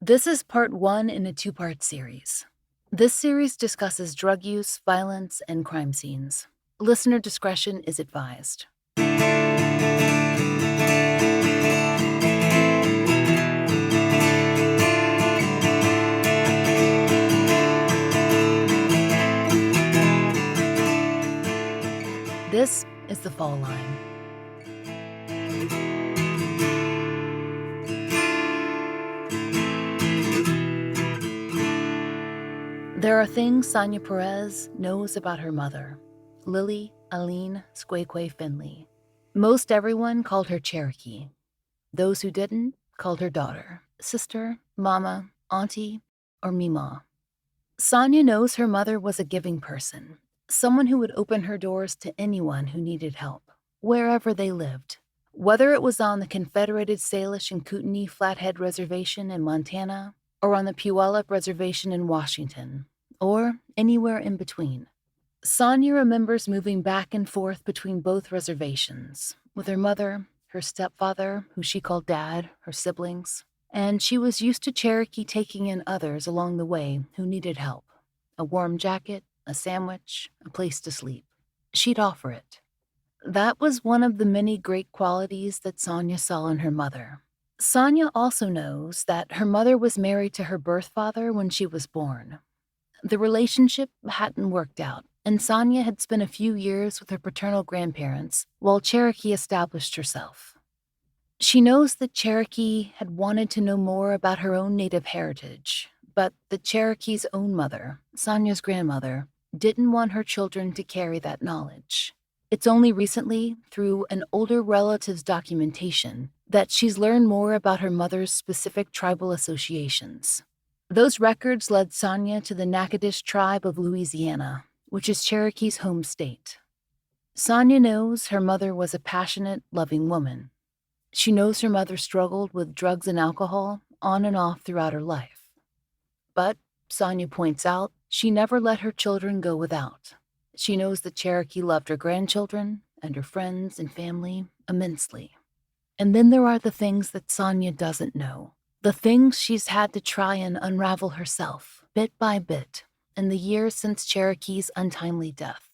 This is part one in a two-part series. This series discusses drug use, violence, and crime scenes. Listener discretion is advised. This is the fall line. There are things Sonia Perez knows about her mother, Lillie Aline Squeque Finley. Most everyone called her Cherokee. Those who didn't called her daughter, sister, mama, auntie, or mima. Sonia knows her mother was a giving person, someone who would open her doors to anyone who needed help, wherever they lived. Whether it was on the Confederated Salish and Kootenai Flathead Reservation in Montana, or on the Puyallup Reservation in Washington, or anywhere in between. Sonia remembers moving back and forth between both reservations, with her mother, her stepfather, who she called Dad, her siblings, and she was used to Cherokee taking in others along the way who needed help. A warm jacket, a sandwich, a place to sleep. She'd offer it. That was one of the many great qualities that Sonia saw in her mother. Sonia also knows that her mother was married to her birth father when she was born. The relationship hadn't worked out, and Sonia had spent a few years with her paternal grandparents while Cherokee established herself. She knows that Cherokee had wanted to know more about her own native heritage, but that Cherokee's own mother, Sonia's grandmother, didn't want her children to carry that knowledge. It's only recently, through an older relative's documentation, that she's learned more about her mother's specific tribal associations. Those records led Sonia to the Natchitoches tribe of Louisiana, which is Cherokee's home state. Sonia knows her mother was a passionate, loving woman. She knows her mother struggled with drugs and alcohol on and off throughout her life. But, Sonia points out, she never let her children go without. She knows that Cherokee loved her grandchildren and her friends and family immensely. And then there are the things that Sonia doesn't know. The things she's had to try and unravel herself, bit by bit, in the years since Cherokee's untimely death.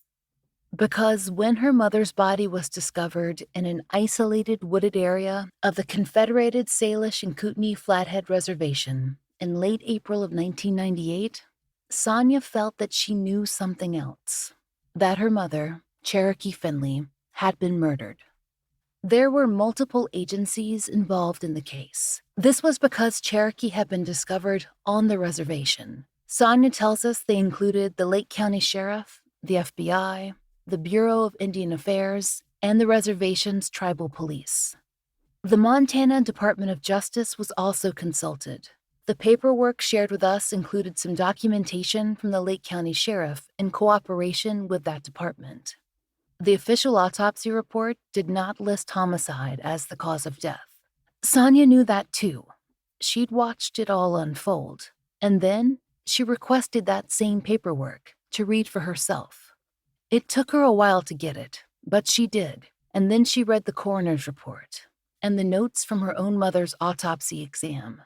Because when her mother's body was discovered in an isolated wooded area of the Confederated Salish and Kootenai Flathead Reservation in late April of 1998, Sonia felt that she knew something else, that her mother, Squeque Finley, had been murdered. There were multiple agencies involved in the case. This was because Cherokee had been discovered on the reservation. Sonia tells us they included the Lake County Sheriff, the FBI, the Bureau of Indian Affairs, and the reservation's tribal police. The Montana Department of Justice was also consulted. The paperwork shared with us included some documentation from the Lake County Sheriff in cooperation with that department. The official autopsy report did not list homicide as the cause of death. Sonia knew that too. She'd watched it all unfold, and then she requested that same paperwork to read for herself. It took her a while to get it, but she did, and then she read the coroner's report and the notes from her own mother's autopsy exam.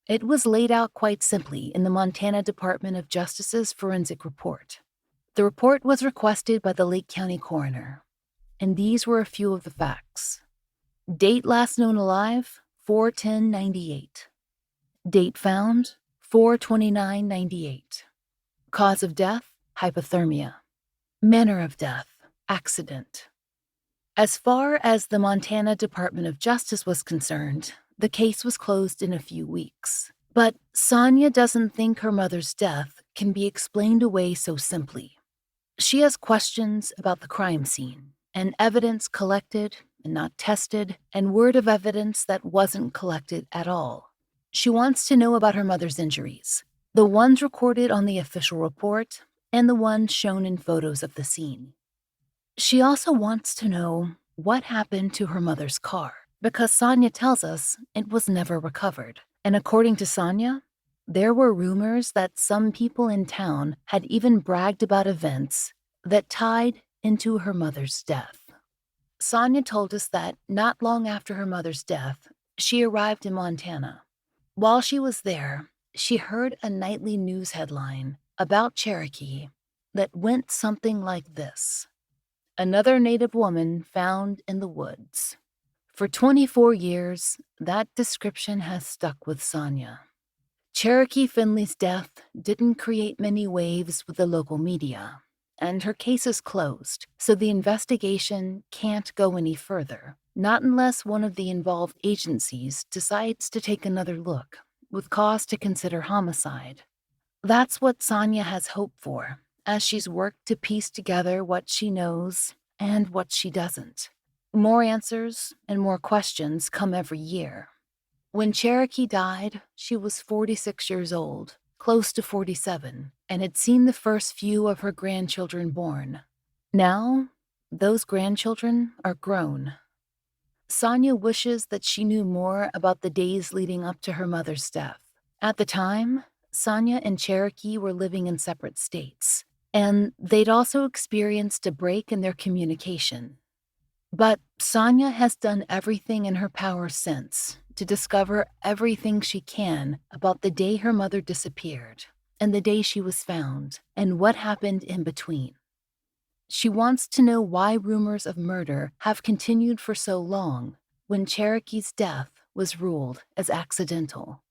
It was laid out quite simply in the Montana Department of Justice's forensic report. The report was requested by the Lake County coroner, and these were a few of the facts. Date last known alive, 4/10/98. Date found, 4/29/98. Cause of death, hypothermia. Manner of death, accident. As far as the Montana Department of Justice was concerned, the case was closed in a few weeks. But Sonia doesn't think her mother's death can be explained away so simply. She has questions about the crime scene, and evidence collected and not tested, and word of evidence that wasn't collected at all. She wants to know about her mother's injuries, the ones recorded on the official report and the ones shown in photos of the scene. She also wants to know what happened to her mother's car, because Sonia tells us it was never recovered. And according to Sonia, there were rumors that some people in town had even bragged about events that tied into her mother's death. Sonia told us that not long after her mother's death, she arrived in Montana. While she was there, she heard a nightly news headline about Cherokee that went something like this: another Native woman found in the woods. For 24 years, that description has stuck with Sonia. Cherokee Finley's death didn't create many waves with the local media, and her case is closed, so the investigation can't go any further, not unless one of the involved agencies decides to take another look, with cause to consider homicide. That's what Sonia has hope for, as she's worked to piece together what she knows and what she doesn't. More answers and more questions come every year. When Cherokee died, she was 46 years old, close to 47, and had seen the first few of her grandchildren born. Now, those grandchildren are grown. Sonia wishes that she knew more about the days leading up to her mother's death. At the time, Sonia and Cherokee were living in separate states, and they'd also experienced a break in their communication. But Sonia has done everything in her power since to discover everything she can about the day her mother disappeared, and the day she was found, and what happened in between. She wants to know why rumors of murder have continued for so long when Cherokee's death was ruled as accidental.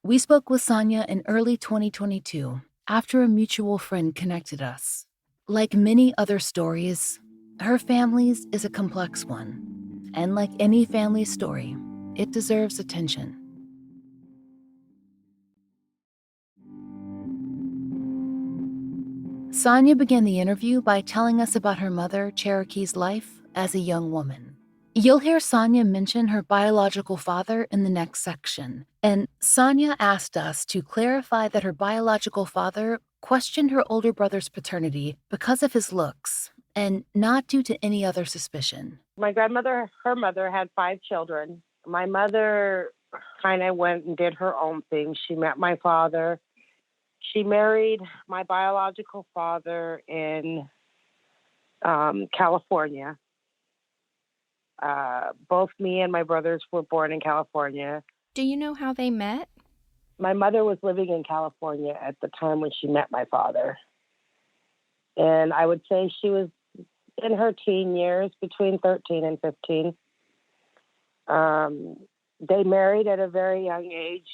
We spoke with Sonia in early 2022 after a mutual friend connected us. Like many other stories, her family's is a complex one, and like any family story, it deserves attention. Sonia began the interview by telling us about her mother, Cherokee's life as a young woman. You'll hear Sonia mention her biological father in the next section, and Sonia asked us to clarify that her biological father questioned her older brother's paternity because of his looks, and not due to any other suspicion. My grandmother, her mother, had 5 children. My mother kind of went and did her own thing. She met my father. She married my biological father in California. Both me and my brothers were born in California. Do you know how they met? My mother was living in California at the time when she met my father. And I would say she was in her teen years, between 13 and 15. They married at a very young age.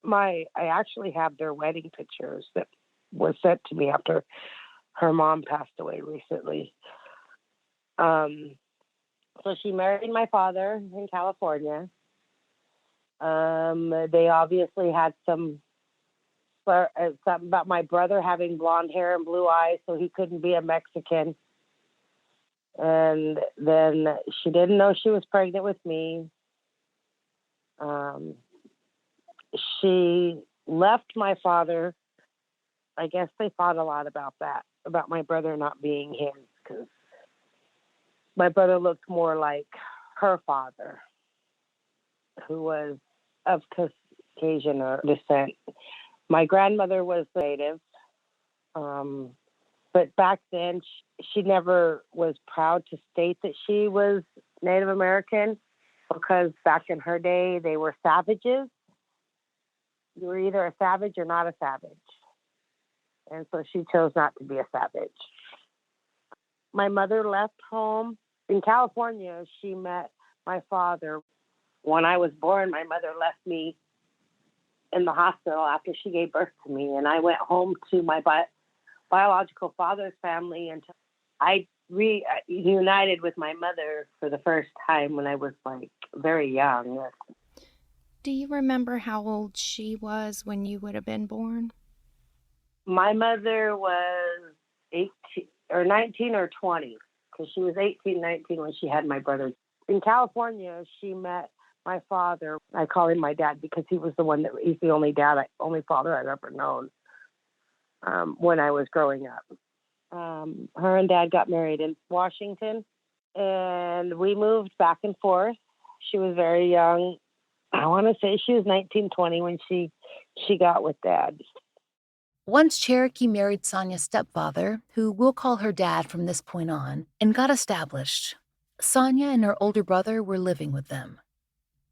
I actually have their wedding pictures that was sent to me after her mom passed away recently. So she married my father in California. They obviously had something about my brother having blonde hair and blue eyes, so he couldn't be a Mexican. And then she didn't know she was pregnant with me. She left my father. I guess they fought a lot about that, about my brother not being his, because my brother looked more like her father, who was of Caucasian descent. My grandmother was Native, but back then she never was proud to state that she was Native American, because back in her day they were savages. You were either a savage or not a savage. And so she chose not to be a savage. My mother left home. In California, she met my father. When I was born, my mother left me in the hospital after she gave birth to me. And I went home to my biological father's family until I reunited with my mother for the first time when I was very young. Do you remember how old she was when you would have been born? My mother was 18 or 19 or 20, because she was 18, 19 when she had my brother. In California, she met my father. I call him my dad because he's the only father I've ever known when I was growing up. Her and Dad got married in Washington, and we moved back and forth. She was very young. I want to say she was 19, 20 when she got with Dad. Once Cherokee married Sonia's stepfather, who we'll call her dad from this point on, and got established, Sonia and her older brother were living with them.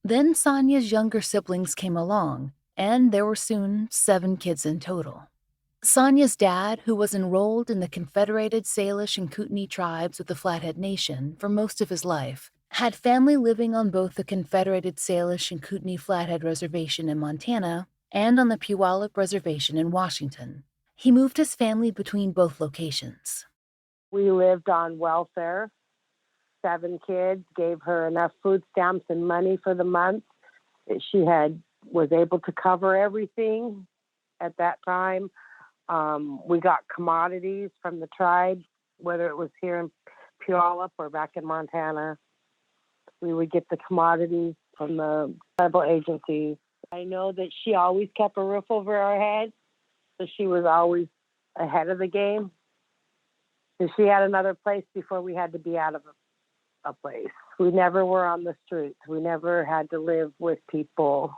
Then Sonia's younger siblings came along, and there were soon 7 kids in total. Sonia's dad, who was enrolled in the Confederated Salish and Kootenai tribes of the Flathead Nation for most of his life, had family living on both the Confederated Salish and Kootenai Flathead Reservation in Montana and on the Puyallup Reservation in Washington. He moved his family between both locations. We lived on welfare. 7 kids, gave her enough food stamps and money for the month that she was able to cover everything at that time. We got commodities from the tribe, whether it was here in Puyallup or back in Montana. We would get the commodities from the tribal agencies. I know that she always kept a roof over our head, so she was always ahead of the game. So she had another place before we had to be out of a place. We never were on the streets. We never had to live with people.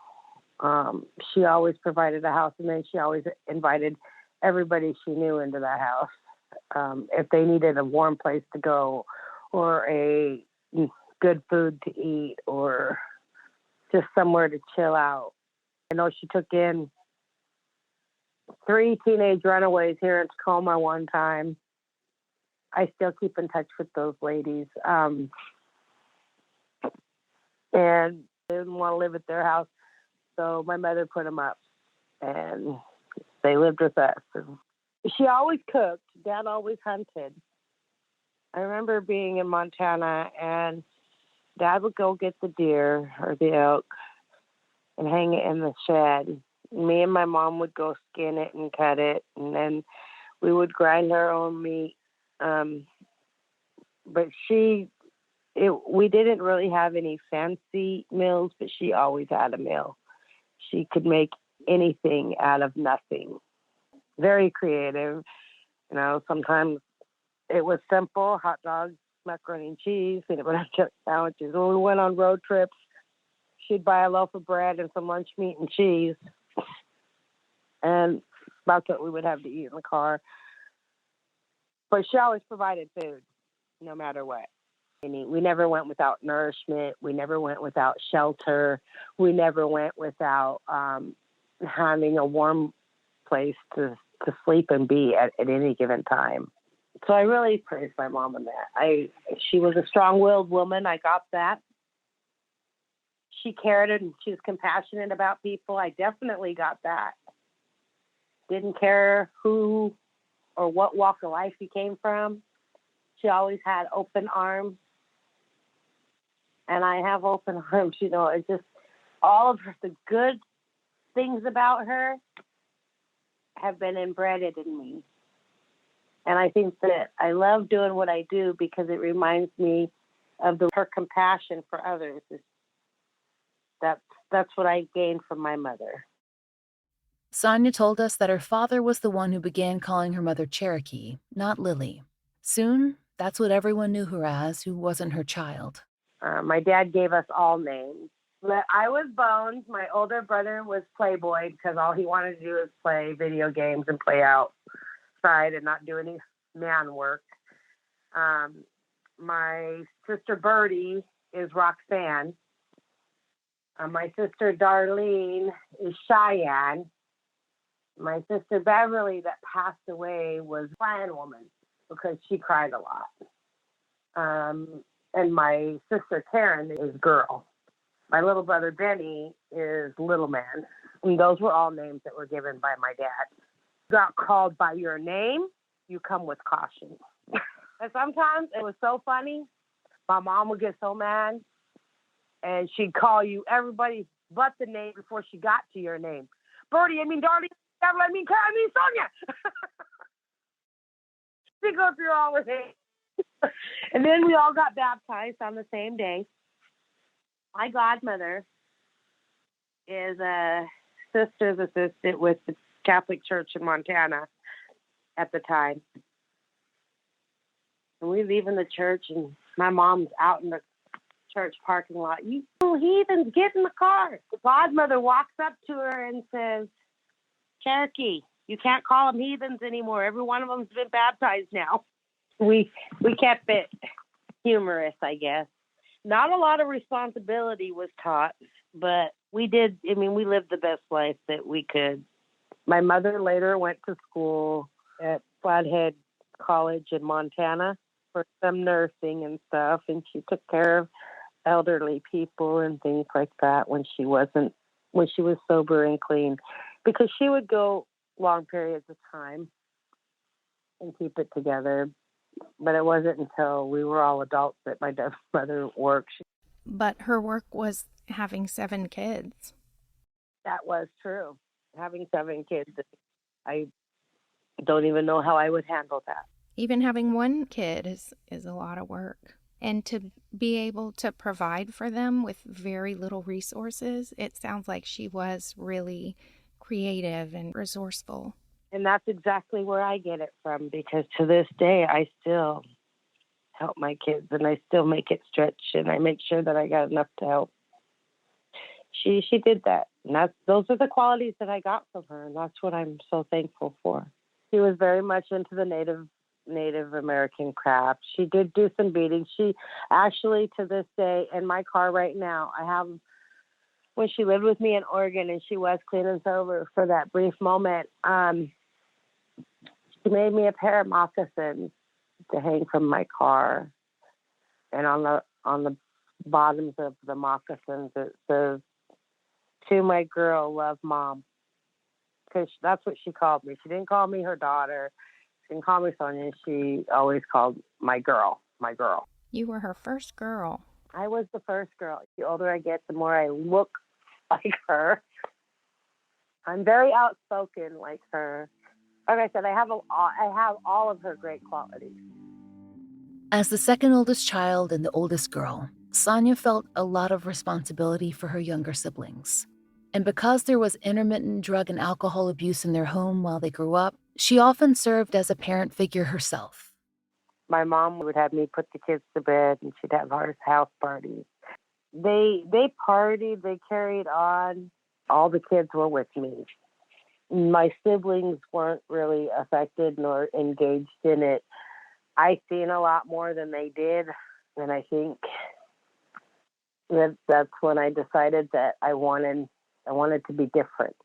She always provided a house, and then she always invited everybody she knew into that house. If they needed a warm place to go or a good food to eat or just somewhere to chill out. I know she took in 3 teenage runaways here in Tacoma one time. I still keep in touch with those ladies. And they didn't want to live at their house, so my mother put them up, and they lived with us. She always cooked. Dad always hunted. I remember being in Montana, and Dad would go get the deer or the elk and hang it in the shed. Me and my mom would go skin it and cut it, and we would grind our own meat. But we didn't really have any fancy meals, but she always had a meal. She could make anything out of nothing. Very creative. Sometimes it was simple: hot dogs, macaroni and cheese, peanut butter sandwiches. When we went on road trips, she'd buy a loaf of bread and some lunch meat and cheese. And that's what we would have to eat in the car. But she always provided food, no matter what. We never went without nourishment. We never went without shelter. We never went without having a warm place to sleep and be at any given time. So I really praise my mom on that. She was a strong-willed woman. I got that. She cared and she was compassionate about people. I definitely got that. Didn't care who or what walk of life he came from. She always had open arms. And I have open arms, it's just all of the good things about her have been embedded in me. And I think that I love doing what I do because it reminds me of her compassion for others. That's what I gained from my mother. Sonia told us that her father was the one who began calling her mother Cherokee, not Lillie. Soon, that's what everyone knew her as who wasn't her child. My dad gave us all names. I was Bones. My older brother was Playboy because all he wanted to do was play video games and play outside and not do any man work. My sister Birdie is Roxanne. My sister Darlene is Cheyenne. My sister Beverly that passed away was Plan Woman because she cried a lot. And my sister Karen is Girl. My little brother Benny is Little Man. And those were all names that were given by my dad. You got called by your name, you come with caution. And sometimes it was so funny. My mom would get so mad, and she'd call you everybody but the name before she got to your name. Birdie, Darlene, Karen, Sonia. She go through all of it. And then we all got baptized on the same day. My godmother is a sister's assistant with the Catholic Church in Montana at the time. And we leave in the church, and my mom's out in the church parking lot. You heathens, get in the car. The godmother walks up to her and says, Cherokee, you can't call them heathens anymore. Every one of them's been baptized now. We kept it humorous, I guess. Not a lot of responsibility was taught. But we did, I mean, we lived the best life that we could. My mother later went to school at Flathead College in Montana for some nursing and stuff, and she took care of elderly people and things like that when she was sober and clean, because she would go long periods of time and keep it together. But it wasn't until we were all adults that my mother worked. But her work was having 7 kids. That was true. Having 7 kids, I don't even know how I would handle that. Even having 1 kid is a lot of work. And to be able to provide for them with very little resources, it sounds like she was really creative and resourceful. And that's exactly where I get it from, because to this day, I still help my kids and I still make it stretch and I make sure that I got enough to help. She did that. And those are the qualities that I got from her. And that's what I'm so thankful for. She was very much into the Native American craft. She did do some beading. She actually, to this day, in my car right now, I have, when she lived with me in Oregon and she was clean and sober for that brief moment, she made me a pair of moccasins to hang from my car. And on the bottoms of the moccasins, it says, "To my girl, love mom." Because that's what she called me. She didn't call me her daughter. She didn't call me Sonia. She always called my girl, my girl. You were her first girl. I was the first girl. The older I get, the more I look like her. I'm very outspoken like her. Like I said, I have all of her great qualities. As the second oldest child and the oldest girl, Sonia felt a lot of responsibility for her younger siblings. And because there was intermittent drug and alcohol abuse in their home while they grew up, she often served as a parent figure herself. My mom would have me put the kids to bed, and she'd have our house parties. They partied, they carried on. All the kids were with me. My siblings weren't really affected nor engaged in it. I seen a lot more than they did, and I think that's when I decided that I wanted to be different.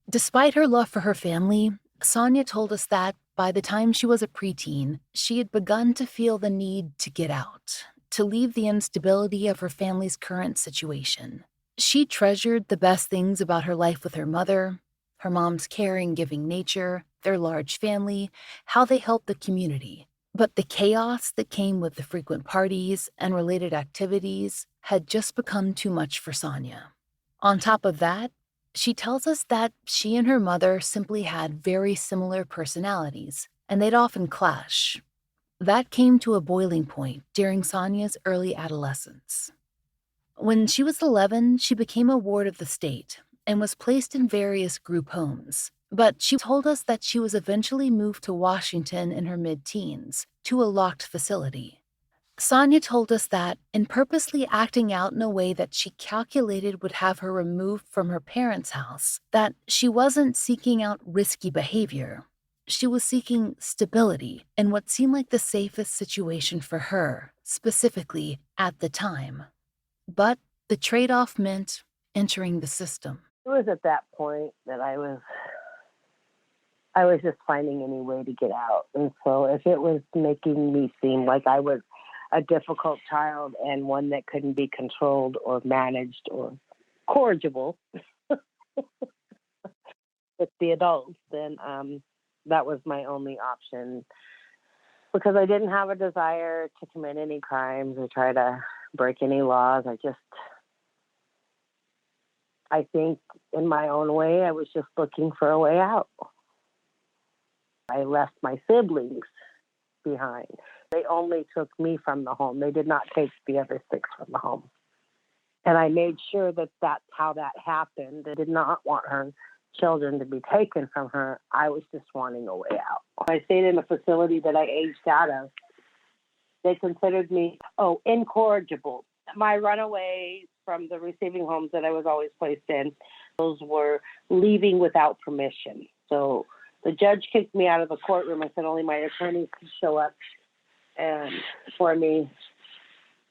Despite her love for her family, Sonia told us that by the time she was a preteen, she had begun to feel the need to get out, to leave the instability of her family's current situation. She treasured the best things about her life with her mother, her mom's caring, giving nature, their large family, how they helped the community. But the chaos that came with the frequent parties and related activities had just become too much for Sonia. On top of that, she tells us that she and her mother simply had very similar personalities, and they'd often clash. That came to a boiling point during Sonia's early adolescence. When she was 11, she became a ward of the state and was placed in various group homes. But she told us that she was eventually moved to Washington in her mid-teens to a locked facility. Sonia told us that, in purposely acting out in a way that she calculated would have her removed from her parents' house, that she wasn't seeking out risky behavior. She was seeking stability in what seemed like the safest situation for her, specifically at the time. But the trade-off meant entering the system. It was at that point that I was just finding any way to get out. And so if it was making me seem like I was a difficult child and one that couldn't be controlled or managed or corrigible with the adults, then that was my only option. Because I didn't have a desire to commit any crimes or try to break any laws. I think in my own way, I was just looking for a way out. I left my siblings behind. They only took me from the home. They did not take the other 6 from the home. And I made sure that that's how that happened. I did not want her children to be taken from her. I was just wanting a way out. I stayed in a facility that I aged out of. They considered me, incorrigible. My runaways from the receiving homes that I was always placed in, those were leaving without permission. So the judge kicked me out of the courtroom. I said only my attorneys could show up and for me.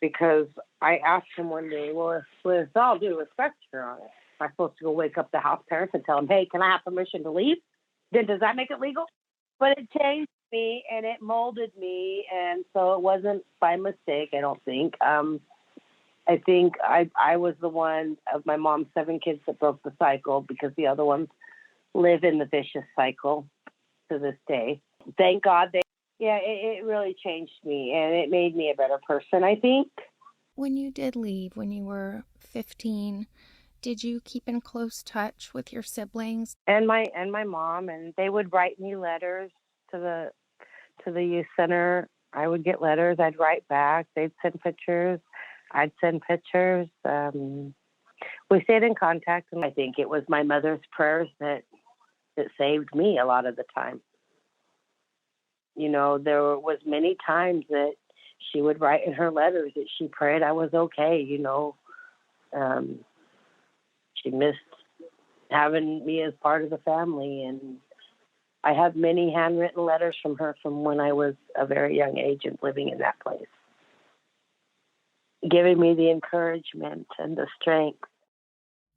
because I asked him one day, well, with all due respect, Your Honor, am I supposed to go wake up the house parents and tell them, hey, can I have permission to leave? Then does that make it legal? But it changed me and it molded me, and so it wasn't by mistake, I don't think. I think I was the one of my mom's 7 kids that broke the cycle, because the other ones live in the vicious cycle to this day. Thank God it really changed me, and it made me a better person, I think. When you did leave, when you were 15, did you keep in close touch with your siblings? And my mom, and they would write me letters to the youth center. I would get letters, I'd write back, they'd send pictures, I'd send pictures. We stayed in contact, and I think it was my mother's prayers that saved me a lot of the time. You know, there was many times that she would write in her letters that she prayed I was okay, you know. She missed having me as part of the family, and I have many handwritten letters from her from when I was a very young age and living in that place, giving me the encouragement and the strength.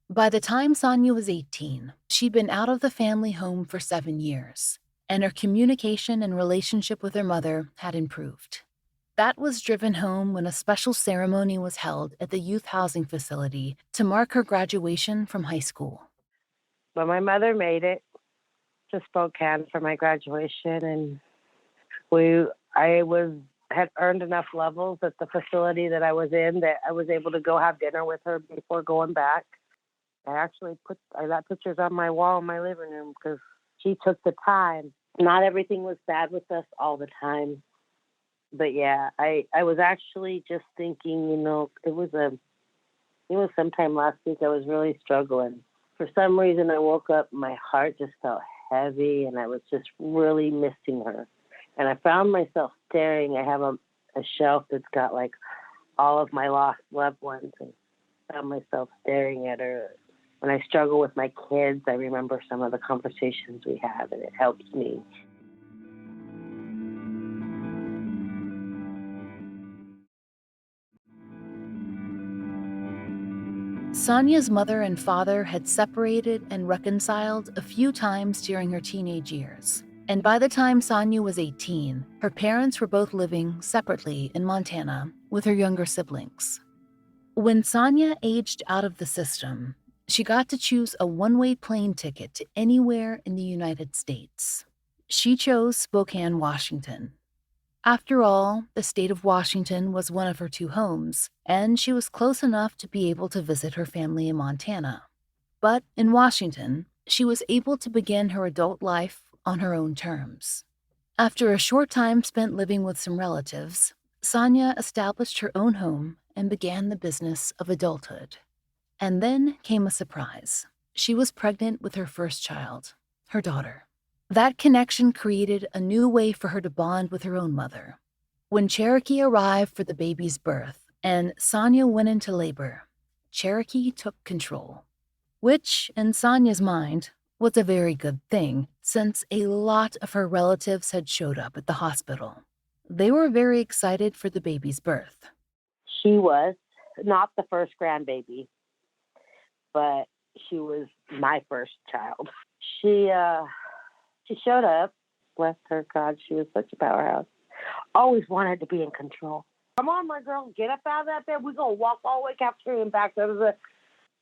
By the time Sonia was 18, she'd been out of the family home for 7 years, and her communication and relationship with her mother had improved. That was driven home when a special ceremony was held at the youth housing facility to mark her graduation from high school. But my mother made it to Spokane for my graduation, and I had earned enough levels at the facility that I was in that I was able to go have dinner with her before going back. I got pictures on my wall in my living room because she took the time. Not everything was bad with us all the time. But yeah, I was actually just thinking, you know, it was sometime last week I was really struggling. For some reason I woke up, my heart just felt heavy, and I was just really missing her. And I found myself staring. I have a shelf that's got like all of my lost loved ones, and I found myself staring at her. When I struggle with my kids, I remember some of the conversations we have, and it helps me. Sonia's mother and father had separated and reconciled a few times during her teenage years, and by the time Sonia was 18, her parents were both living separately in Montana with her younger siblings. When Sonia aged out of the system, she got to choose a one-way plane ticket to anywhere in the United States. She chose Spokane, Washington. After all, the state of Washington was one of her 2 homes, and she was close enough to be able to visit her family in Montana. But in Washington, she was able to begin her adult life on her own terms. After a short time spent living with some relatives, Sonia established her own home and began the business of adulthood. And then came a surprise. She was pregnant with her first child, her daughter. That connection created a new way for her to bond with her own mother. When Cherokee arrived for the baby's birth and Sonia went into labor, Cherokee took control, which, in Sonia's mind, was a very good thing since a lot of her relatives had showed up at the hospital. They were very excited for the baby's birth. She was not the first grandbaby, but she was my first child. She showed up. Bless her, God, she was such a powerhouse. Always wanted to be in control. Come on, my girl, get up out of that bed. We're going to walk all the way cafeteria and back.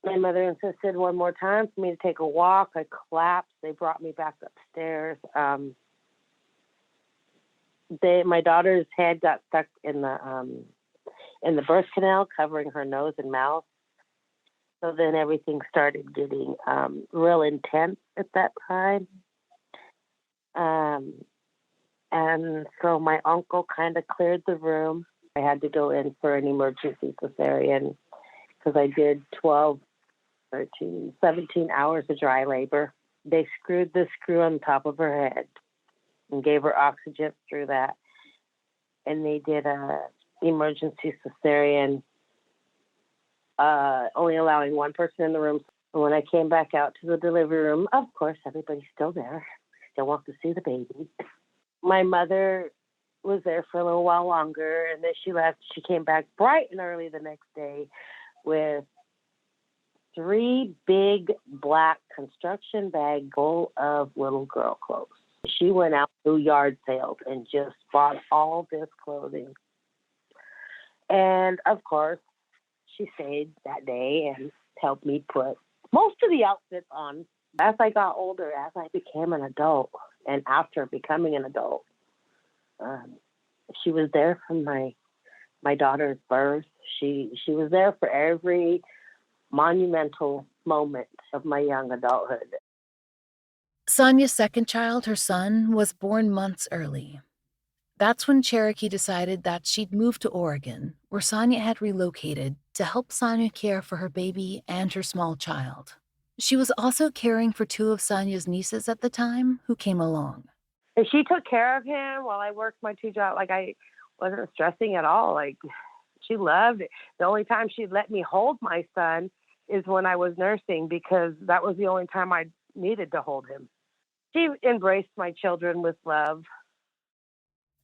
My mother insisted one more time for me to take a walk. I collapsed. They brought me back upstairs. My daughter's head got stuck in the birth canal, covering her nose and mouth. So then everything started getting real intense at that time. And so my uncle kind of cleared the room. I had to go in for an emergency cesarean because I did 12, 13, 17 hours of dry labor. They screwed the screw on top of her head and gave her oxygen through that. And they did a emergency cesarean, only allowing one person in the room. And when I came back out to the delivery room, of course, everybody's still there. Still wants to see the baby. My mother was there for a little while longer, and then she left. She came back bright and early the next day with 3 big black construction bags full of little girl clothes. She went out to yard sales and just bought all this clothing. And of course, she stayed that day and helped me put most of the outfits on. As I got older, as I became an adult, and after becoming an adult, she was there from my daughter's birth. She was there for every monumental moment of my young adulthood. Sonia's second child, her son, was born months early. That's when Cherokee decided that she'd move to Oregon, where Sonia had relocated, to help Sonia care for her baby and her small child. She was also caring for 2 of Sonia's nieces at the time who came along. And she took care of him while I worked my 2 jobs. Like, I wasn't stressing at all. Like, she loved it. The only time she'd let me hold my son is when I was nursing, because that was the only time I needed to hold him. She embraced my children with love.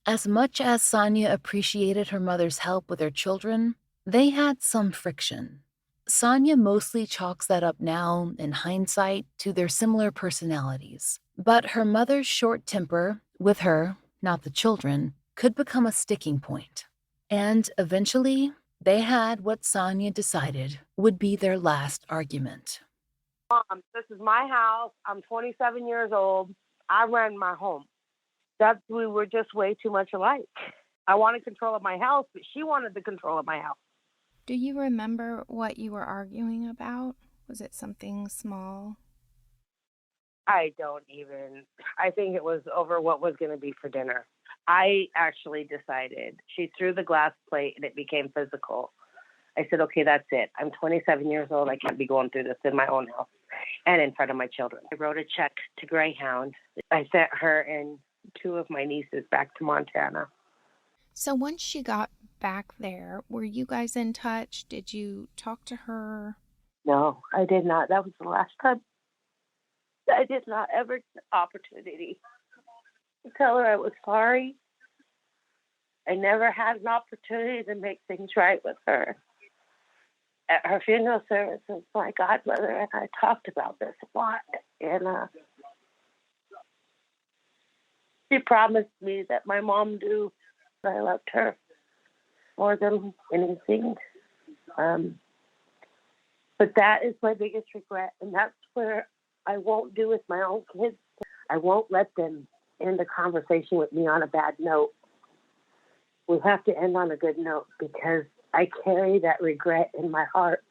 As much as Sonia appreciated her mother's help with her children, they had some friction. Sonia mostly chalks that up now, in hindsight, to their similar personalities. But her mother's short temper, with her, not the children, could become a sticking point. And eventually, they had what Sonia decided would be their last argument. Mom, this is my house. I'm 27 years old. I ran my home. We were just way too much alike. I wanted control of my house, but she wanted the control of my house. Do you remember what you were arguing about? Was it something small? I don't even. I think it was over what was going to be for dinner. I actually decided. She threw the glass plate and it became physical. I said, okay, that's it. I'm 27 years old. I can't be going through this in my own house and in front of my children. I wrote a check to Greyhound. I sent her and 2 of my nieces back to Montana. So once she got back there, were you guys in touch? Did you talk to her? No, I did not. That was the last time. I did not ever get the opportunity to tell her I was sorry. I never had an opportunity to make things right with her. At her funeral services, my godmother and I talked about this a lot. And she promised me that my mom knew that I loved her more than anything. But that is my biggest regret, and that's where I won't do with my own kids. I won't let them end the conversation with me on a bad note. We have to end on a good note, because I carry that regret in my heart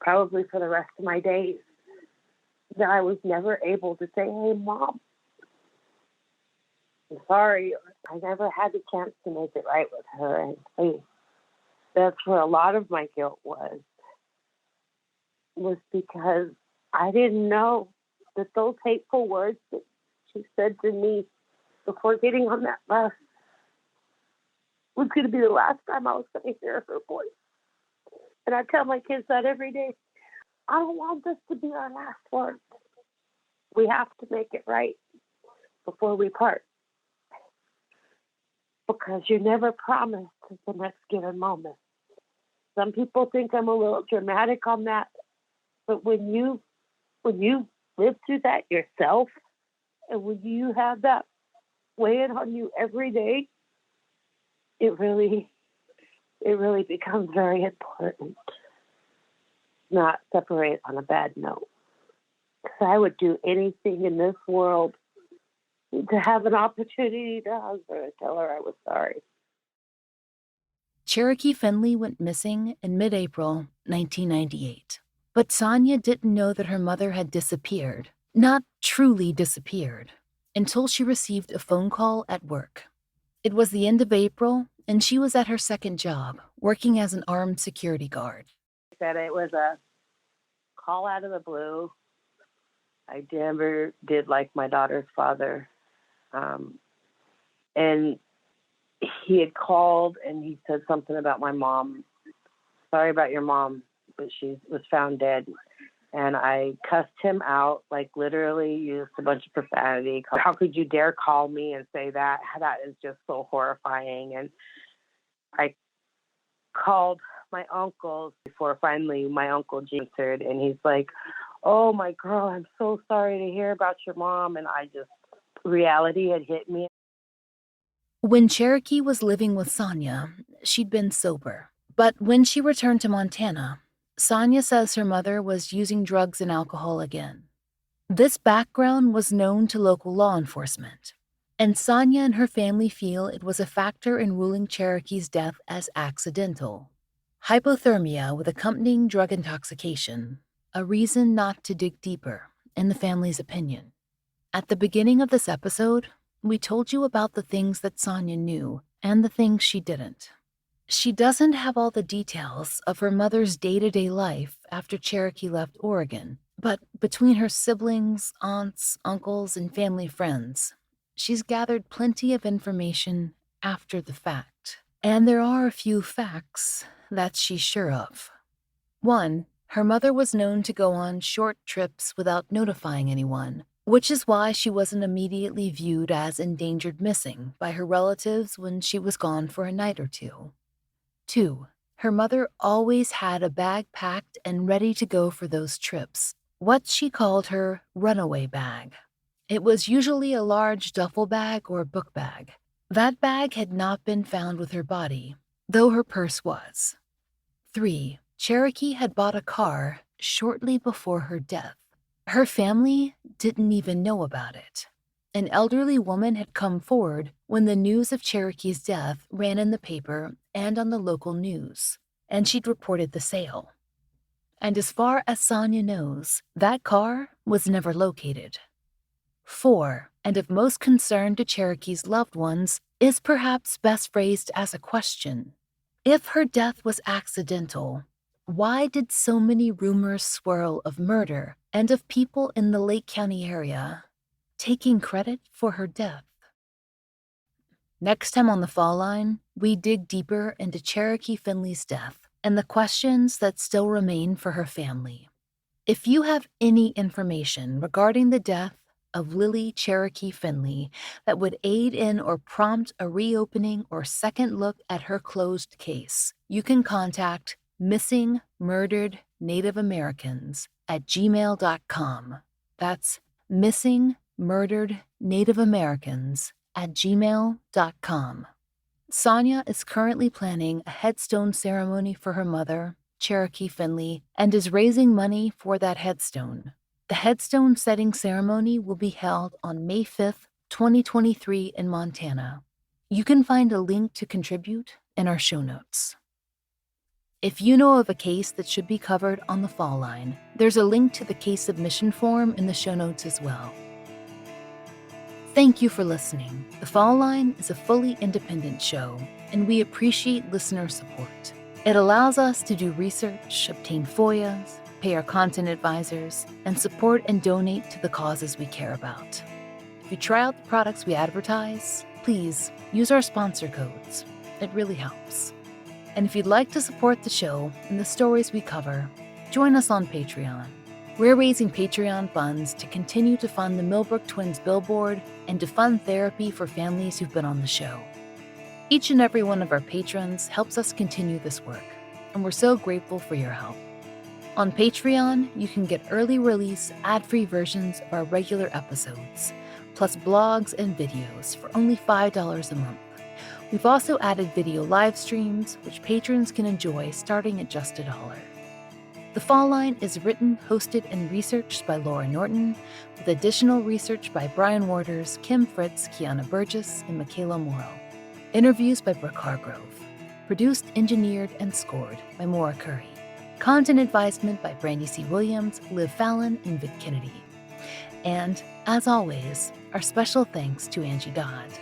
probably for the rest of my days, that I was never able to say, hey, Mom, I'm sorry. I never had the chance to make it right with her. And that's where a lot of my guilt was because I didn't know that those hateful words that she said to me before getting on that bus was going to be the last time I was going to hear her voice. And I tell my kids that every day. I don't want this to be our last word. We have to make it right before we part. Because you're never promised the next given moment. Some people think I'm a little dramatic on that, but when you live through that yourself, and when you have that weighing on you every day, it really becomes very important not separate on a bad note. Because I would do anything in this world to have an opportunity to hug her and tell her I was sorry. Cherokee Finley went missing in mid-April 1998. But Sonia didn't know that her mother had disappeared, not truly disappeared, until she received a phone call at work. It was the end of April, and she was at her second job, working as an armed security guard. Said it was a call out of the blue. I never did like my daughter's father. And he had called and he said something about my mom. Sorry about your mom, but she was found dead. And I cussed him out, like literally used a bunch of profanity. How could you dare call me and say that? That is just so horrifying. And I called my uncle before finally my uncle answered. And he's like, oh, my girl, I'm so sorry to hear about your mom. And reality had hit me. When Cherokee was living with Sonia, she'd been sober. But when she returned to Montana, Sonia says her mother was using drugs and alcohol again. This background was known to local law enforcement, and Sonia and her family feel it was a factor in ruling Cherokee's death as accidental. Hypothermia with accompanying drug intoxication, a reason not to dig deeper, in the family's opinion. At the beginning of this episode, we told you about the things that Sonia knew and the things she didn't. She doesn't have all the details of her mother's day-to-day life after Cherokee left Oregon, but between her siblings, aunts, uncles, and family friends, she's gathered plenty of information after the fact. And there are a few facts that she's sure of. 1, her mother was known to go on short trips without notifying anyone, which is why she wasn't immediately viewed as endangered missing by her relatives when she was gone for a night or two. 2, her mother always had a bag packed and ready to go for those trips, what she called her runaway bag. It was usually a large duffel bag or book bag. That bag had not been found with her body, though her purse was. 3, Cherokee had bought a car shortly before her death. Her family didn't even know about it. An elderly woman had come forward when the news of Cherokee's death ran in the paper and on the local news, and she'd reported the sale. And as far as Sonia knows, that car was never located. 4, and of most concern to Cherokee's loved ones, is perhaps best phrased as a question. If her death was accidental, why did so many rumors swirl of murder and of people in the Lake County area taking credit for her death? Next time on The Fall Line, we dig deeper into Squeque Finley's death and the questions that still remain for her family. If you have any information regarding the death of Lillie Squeque Finley that would aid in or prompt a reopening or second look at her closed case, you can contact missingmurderednativeamericans@gmail.com. That's missingmurderednativeamericans@gmail.com. Sonia is currently planning a headstone ceremony for her mother, Squeque Finley, and is raising money for that headstone. The headstone setting ceremony will be held on May 5th, 2023 in Montana. You can find a link to contribute in our show notes. If you know of a case that should be covered on The Fall Line, there's a link to the case submission form in the show notes as well. Thank you for listening. The Fall Line is a fully independent show, and we appreciate listener support. It allows us to do research, obtain FOIAs, pay our content advisors, and support and donate to the causes we care about. If you try out the products we advertise, please use our sponsor codes. It really helps. And if you'd like to support the show and the stories we cover, join us on Patreon. We're raising Patreon funds to continue to fund the Millbrook Twins billboard and to fund therapy for families who've been on the show. Each and every one of our patrons helps us continue this work, and we're so grateful for your help. On Patreon, you can get early release, ad-free versions of our regular episodes, plus blogs and videos for only $5 a month. We've also added video live streams, which patrons can enjoy starting at just $1. The Fall Line is written, hosted, and researched by Laura Norton, with additional research by Brian Waters, Kim Fritz, Kiana Burgess, and Michaela Morrow. Interviews by Brooke Hargrove. Produced, engineered, and scored by Maura Curry. Content advisement by Brandy C. Williams, Liv Fallon, and Vic Kennedy. And, as always, our special thanks to Angie Dodd.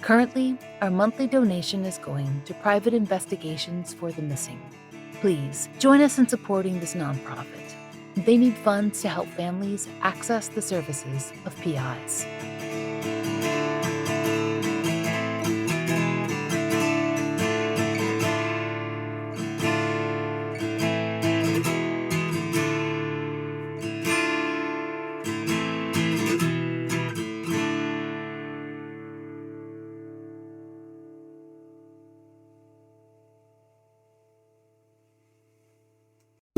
Currently, our monthly donation is going to private investigations for the missing. Please join us in supporting this nonprofit. They need funds to help families access the services of PIs.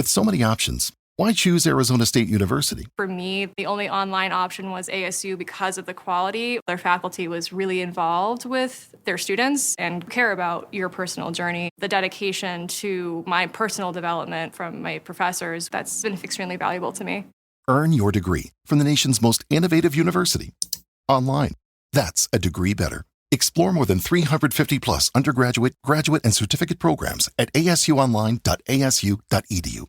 With so many options, why choose Arizona State University? For me, the only online option was ASU because of the quality. Their faculty was really involved with their students and care about your personal journey. The dedication to my personal development from my professors, that's been extremely valuable to me. Earn your degree from the nation's most innovative university. Online. That's a degree better. Explore more than 350 plus undergraduate, graduate, and certificate programs at asuonline.asu.edu.